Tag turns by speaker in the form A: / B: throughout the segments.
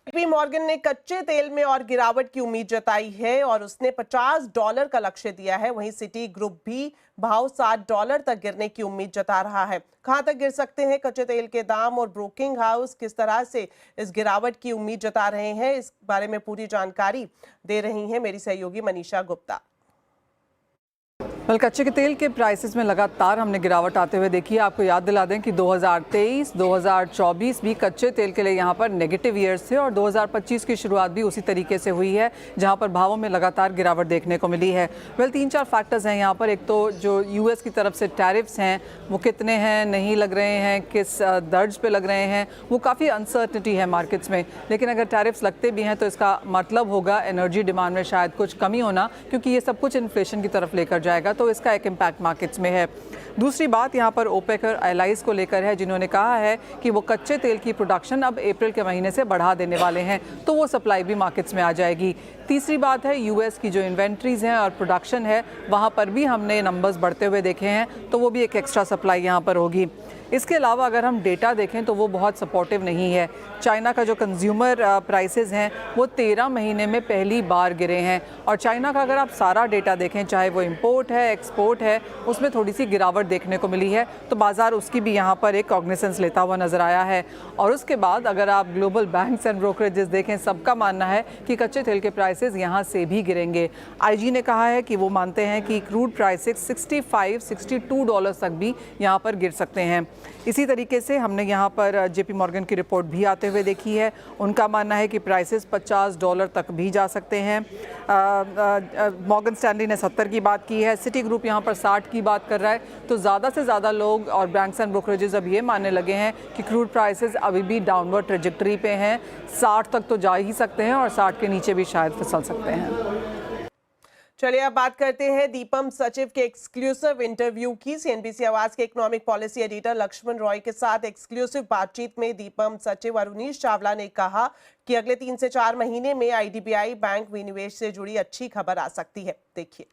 A: JP Morgan ने कच्चे तेल में और गिरावट की उम्मीद जताई है और उसने $50 का लक्ष्य दिया है। वहीं सिटी ग्रुप भी भाव $60 तक गिरने की उम्मीद जता रहा है। कहां तक गिर सकते हैं कच्चे तेल के दाम और ब्रोकिंग हाउस किस तरह से इस गिरावट की उम्मीद जता रहे हैं, इस बारे में पूरी जानकारी दे रही हैं मेरी सहयोगी मनीषा गुप्ता।
B: कच्चे के तेल के प्राइसेस में लगातार हमने गिरावट आते हुए देखी है। आपको याद दिला दें कि 2023, 2024 भी कच्चे तेल के लिए यहाँ पर नेगेटिव ईयर्स थे और 2025 की शुरुआत भी उसी तरीके से हुई है, जहाँ पर भावों में लगातार गिरावट देखने को मिली है। तीन चार फैक्टर्स हैं यहाँ पर। एक तो जो यूएस की तरफ से टैरिफ्स हैं वो कितने हैं, नहीं लग रहे हैं, किस दर्ज पे लग रहे हैं, वो काफ़ी अनसर्टनिटी है मार्केट्स में। लेकिन अगर टैरिफ्स लगते भी हैं तो इसका मतलब होगा एनर्जी डिमांड में शायद कुछ कमी होना, क्योंकि ये सब कुछ इन्फ्लेशन की तरफ लेकर जाएगा, तो इसका एक इम्पैक्ट मार्केट्स में है। दूसरी बात यहाँ पर ओपेक और एलाइज को लेकर है, जिन्होंने कहा है कि वो कच्चे तेल की प्रोडक्शन अब अप्रैल के महीने से बढ़ा देने वाले हैं, तो वो सप्लाई भी मार्केट्स में आ जाएगी। तीसरी बात है यूएस की जो इन्वेंट्रीज हैं और प्रोडक्शन है, वहाँ पर भी हमने नंबर्स बढ़ते हुए देखे हैं, तो वो भी एक एक्स्ट्रा सप्लाई यहाँ पर होगी। इसके अलावा अगर हम डेटा देखें तो वो बहुत सपोर्टिव नहीं है। चाइना का जो कंज्यूमर प्राइसेस हैं वो 13 महीने में पहली बार गिरे हैं, और चाइना का अगर आप सारा डेटा देखें, चाहे वो इंपोर्ट है, एक्सपोर्ट है, उसमें थोड़ी सी गिरावट देखने को मिली है, तो बाज़ार उसकी भी यहाँ पर एक कॉग्निसेंस लेता हुआ नज़र आया है। और उसके बाद अगर आप ग्लोबल बैंक्स एंड ब्रोकरेजेस देखें, सबका मानना है कि कच्चे तेल के प्राइसेस यहाँ से भी गिरेंगे। आईजी ने कहा है कि वो मानते हैं कि क्रूड प्राइसेस $65-62 तक भी यहाँ पर गिर सकते हैं। इसी तरीके से हमने यहाँ पर जेपी मॉर्गन की रिपोर्ट भी आते हुए देखी है। उनका मानना है कि प्राइसेस $50 तक भी जा सकते हैं। मॉर्गन स्टैनली ने 70 की बात की है, सिटी ग्रुप यहाँ पर 60 की बात कर रहा है। तो ज़्यादा से ज़्यादा लोग और बैंक्स एंड ब्रोकरेजेस अब ये मानने लगे हैं कि क्रूड प्राइसेस अभी भी डाउनवर्ड ट्रेजेक्टरी पे हैं, 60 तक तो जा ही सकते हैं और 60 के नीचे भी शायद फिसल सकते हैं।
A: चलिए अब बात करते हैं दीपम सचिव के एक्सक्लूसिव इंटरव्यू की। सीएनबीसी आवाज के economic policy editor Laxman Roy के साथ एक्सक्लूसिव बातचीत में दीपम सचिव अरुनीश चावला ने कहा कि अगले 3 से 4 महीने में आईडीबीआई बैंक विनिवेश से जुड़ी अच्छी खबर आ सकती है। देखिए,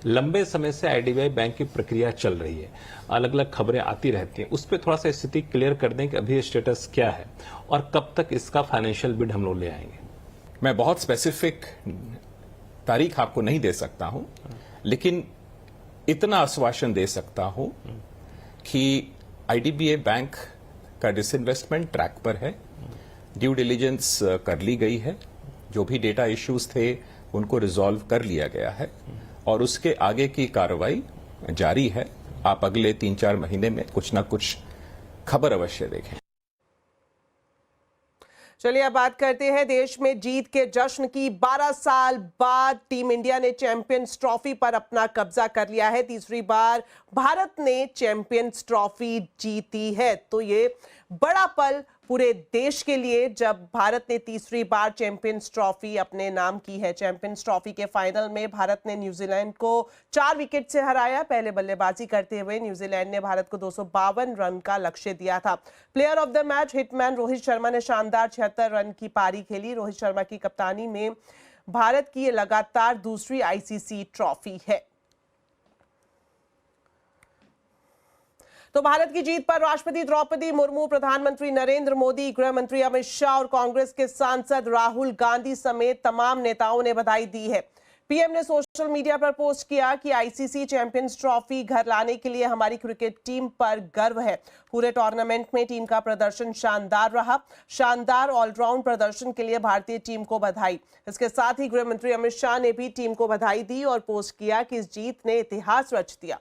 C: लंबे समय से आईडीबीआई बैंक की प्रक्रिया चल रही है, अलग अलग खबरें आती रहती हैं, उस पर थोड़ा सा स्थिति क्लियर कर दें कि अभी स्टेटस क्या है और कब तक इसका फाइनेंशियल बिड हम लोग ले आएंगे।
D: मैं बहुत स्पेसिफिक तारीख आपको नहीं दे सकता हूं, लेकिन इतना आश्वासन दे सकता हूं कि आईडीबीआई बैंक का डिसइन्वेस्टमेंट ट्रैक पर है, ड्यू डिलिजेंस कर ली गई है, जो भी डेटा इश्यूज थे उनको रिजॉल्व कर लिया गया है और उसके आगे की कार्रवाई जारी है। आप अगले 3-4 महीने में कुछ ना कुछ खबर अवश्य देखें।
A: चलिए अब बात करते हैं देश में जीत के जश्न की। 12 साल बाद टीम इंडिया ने चैंपियंस ट्रॉफी पर अपना कब्जा कर लिया है। तीसरी बार भारत ने चैंपियंस ट्रॉफी जीती है, तो ये बड़ा पल पूरे देश के लिए जब भारत ने तीसरी बार चैंपियंस ट्रॉफी अपने नाम की है। चैंपियंस ट्रॉफी के फाइनल में भारत ने न्यूजीलैंड को 4 विकेट से हराया। पहले बल्लेबाजी करते हुए न्यूजीलैंड ने भारत को 252 रन का लक्ष्य दिया था। Player of the match hitman Rohit Sharma ने शानदार 76 रन की पारी खेली। रोहित शर्मा की कप्तानी में भारत की ये लगातार दूसरी आईसीसी ट्रॉफी है। तो भारत की जीत पर राष्ट्रपति द्रौपदी मुर्मू, प्रधानमंत्री नरेंद्र मोदी, गृह मंत्री अमित शाह और कांग्रेस के सांसद राहुल गांधी समेत तमाम नेताओं ने बधाई दी है। पीएम ने सोशल मीडिया पर पोस्ट किया कि आईसीसी चैंपियंस ट्रॉफी घर लाने के लिए हमारी क्रिकेट टीम पर गर्व है। पूरे टूर्नामेंट में टीम का प्रदर्शन शानदार रहा। शानदार ऑलराउंड प्रदर्शन के लिए भारतीय टीम को बधाई। इसके साथ ही गृह मंत्री अमित शाह ने भी टीम को बधाई दी और पोस्ट किया कि इस जीत ने इतिहास रच दिया।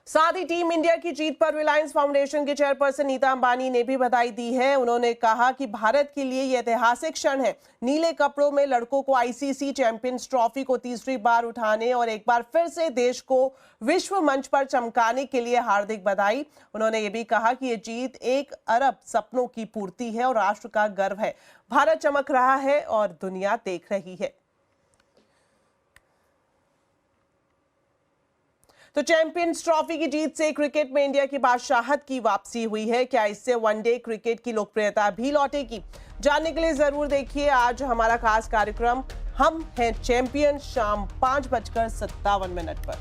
A: साथ ही टीम इंडिया की जीत पर रिलायंस फाउंडेशन के चेयरपर्सन नीता अंबानी ने भी बधाई दी है। उन्होंने कहा कि भारत के लिए यह ऐतिहासिक क्षण है। नीले कपड़ों में लड़कों को आईसीसी चैंपियंस ट्रॉफी को तीसरी बार उठाने और एक बार फिर से देश को विश्व मंच पर चमकाने के लिए हार्दिक बधाई। उन्होंने ये भी कहा कि यह जीत 1 अरब सपनों की पूर्ति है और राष्ट्र का गर्व है। भारत चमक रहा है और दुनिया देख रही है। तो चैंपियंस ट्रॉफी की जीत से क्रिकेट में इंडिया की बादशाहत की वापसी हुई है। क्या इससे वनडे क्रिकेट की लोकप्रियता भी लौटेगी? जानने के लिए जरूर देखिए आज हमारा खास कार्यक्रम हम हैं चैंपियन, शाम 5:57 पर।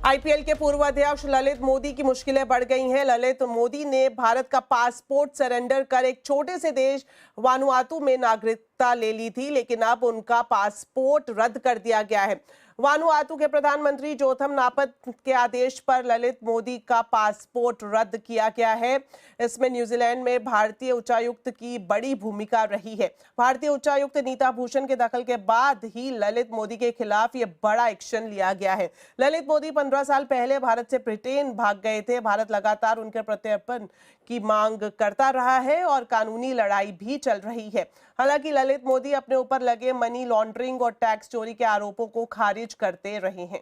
A: आईपीएल के पूर्व अध्यक्ष ललित मोदी की मुश्किलें बढ़ गई हैं। ललित मोदी ने भारत का पासपोर्ट सरेंडर कर एक छोटे से देश वानुआतू में नागरिकता ले ली थी, लेकिन अब उनका पासपोर्ट रद्द कर दिया गया है। वानुआतू के प्रधानमंत्री जोथम नापत के आदेश पर ललित मोदी का पासपोर्ट रद्द किया गया है। इसमें न्यूजीलैंड में भारतीय उच्चायुक्त की बड़ी भूमिका रही है। भारतीय उच्चायुक्त नीता भूषण के दखल के बाद ही ललित मोदी के खिलाफ ये बड़ा एक्शन लिया गया है। ललित मोदी 15 साल पहले भारत से ब्रिटेन भाग गए थे। भारत लगातार उनके प्रत्यर्पण की मांग करता रहा है और कानूनी लड़ाई भी चल रही है। हालांकि ललित मोदी अपने ऊपर लगे मनी लॉन्ड्रिंग और टैक्स चोरी के आरोपों को खारिज करते रहे हैं।